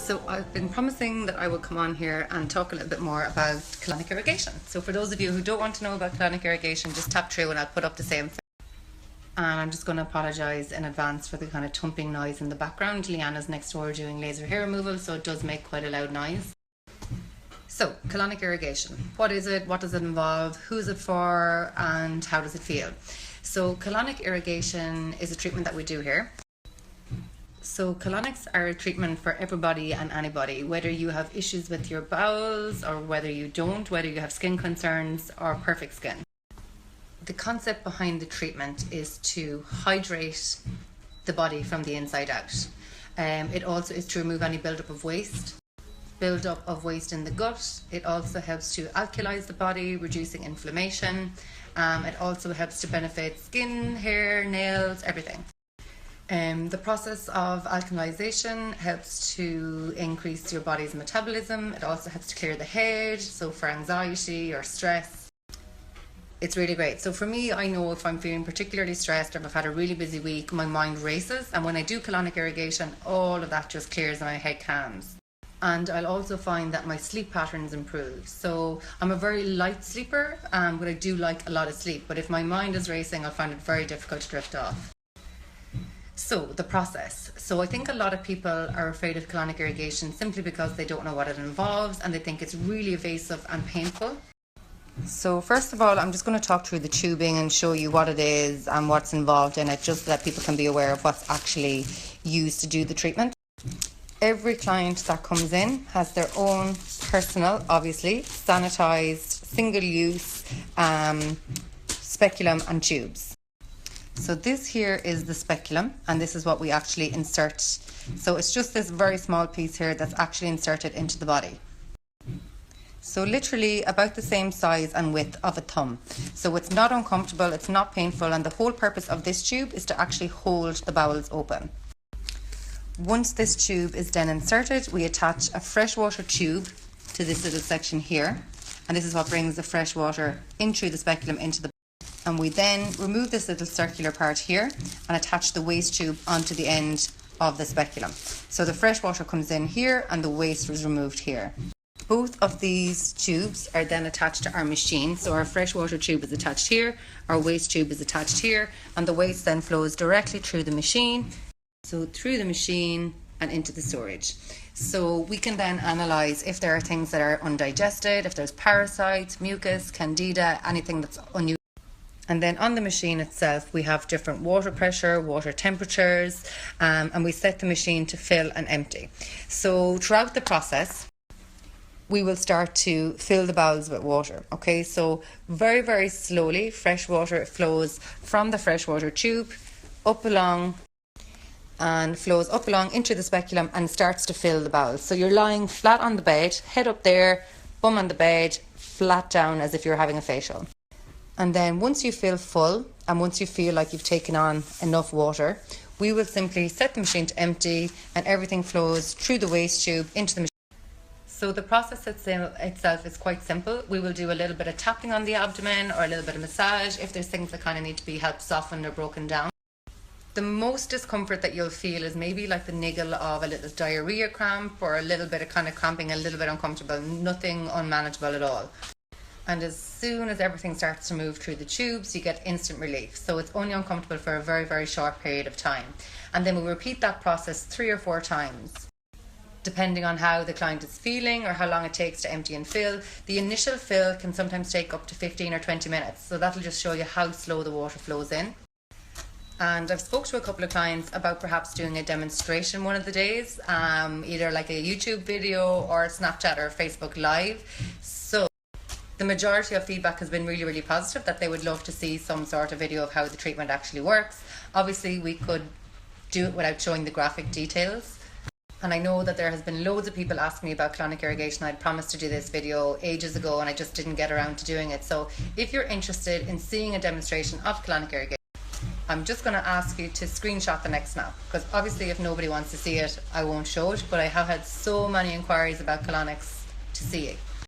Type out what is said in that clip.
So I've been promising that I would come on here and talk a little bit more about colonic irrigation. So for those of you who don't want to know about colonic irrigation, just tap through and I'll put up the same thing. And I'm just going to apologise in advance for the kind of thumping noise in the background. Leanna's next door doing laser hair removal, so it does make quite a loud noise. So, colonic irrigation. What is it? What does it involve? Who is it for? And how does it feel? So, colonic irrigation is a treatment that we do here. So colonics are a treatment for everybody and anybody, whether you have issues with your bowels or whether you don't, whether you have skin concerns or perfect skin. The concept behind the treatment is to hydrate the body from the inside out. It also is to remove any buildup of waste. Buildup of waste in the gut. It also helps to alkalize the body, reducing inflammation. It also helps to benefit skin, hair, nails, everything. The process of alkalization helps to increase your body's metabolism. It also helps to clear the head, so for anxiety or stress. It's really great. So for me, I know if I'm feeling particularly stressed or if I've had a really busy week, my mind races, and when I do colonic irrigation, all of that just clears and my head calms. And I'll also find that my sleep patterns improve. So I'm a very light sleeper, but I do like a lot of sleep. But if my mind is racing, I'll find it very difficult to drift off. So the process. So I think a lot of people are afraid of colonic irrigation simply because they don't know what it involves and they think it's really invasive and painful. So first of all, I'm just going to talk through the tubing and show you what it is and what's involved in it, just so that people can be aware of what's actually used to do the treatment. Every client that comes in has their own personal, obviously, sanitized, single-use speculum and tubes. So this here is the speculum, and this is what we actually insert. So it's just this very small piece here that's actually inserted into the body. So literally about the same size and width of a thumb. So it's not uncomfortable, it's not painful, and the whole purpose of this tube is to actually hold the bowels open. Once this tube is then inserted, we attach a freshwater tube to this little section here, and this is what brings the fresh water in through the speculum into the. And we then remove this little circular part here and attach the waste tube onto the end of the speculum. So the fresh water comes in here and the waste was removed here. Both of these tubes are then attached to our machine. So our freshwater tube is attached here, our waste tube is attached here, and the waste then flows directly through the machine. So through the machine and into the storage. So we can then analyse if there are things that are undigested, if there's parasites, mucus, candida, anything that's unused. And then on the machine itself, we have different water pressure, water temperatures, and we set the machine to fill and empty. So throughout the process, we will start to fill the bowels with water. Okay, so very, very slowly, fresh water flows from the freshwater tube up along and flows up along into the speculum and starts to fill the bowels. So you're lying flat on the bed, head up there, bum on the bed, flat down as if you're having a facial. And then once you feel full and once you feel like you've taken on enough water, we will simply set the machine to empty and everything flows through the waste tube into the machine. So the process itself is quite simple. We will do a little bit of tapping on the abdomen or a little bit of massage if there's things that kind of need to be helped softened or broken down. The most discomfort that you'll feel is maybe like the niggle of a little diarrhea cramp or a little bit of kind of cramping, a little bit uncomfortable, nothing unmanageable at all. And as soon as everything starts to move through the tubes, you get instant relief. So it's only uncomfortable for a very, very short period of time. And then we'll repeat that process 3 or 4 times, depending on how the client is feeling or how long it takes to empty and fill. The initial fill can sometimes take up to 15 or 20 minutes. So that'll just show you how slow the water flows in. And I've spoke to a couple of clients about perhaps doing a demonstration one of the days, either like a YouTube video or Snapchat or Facebook Live. So the majority of feedback has been really, really positive, that they would love to see some sort of video of how the treatment actually works. Obviously, we could do it without showing the graphic details. And I know that there has been loads of people asking me about colonic irrigation. I'd promised to do this video ages ago and I just didn't get around to doing it. So if you're interested in seeing a demonstration of colonic irrigation, I'm just going to ask you to screenshot the next snap, because obviously if nobody wants to see it, I won't show it, but I have had so many inquiries about colonics to see it.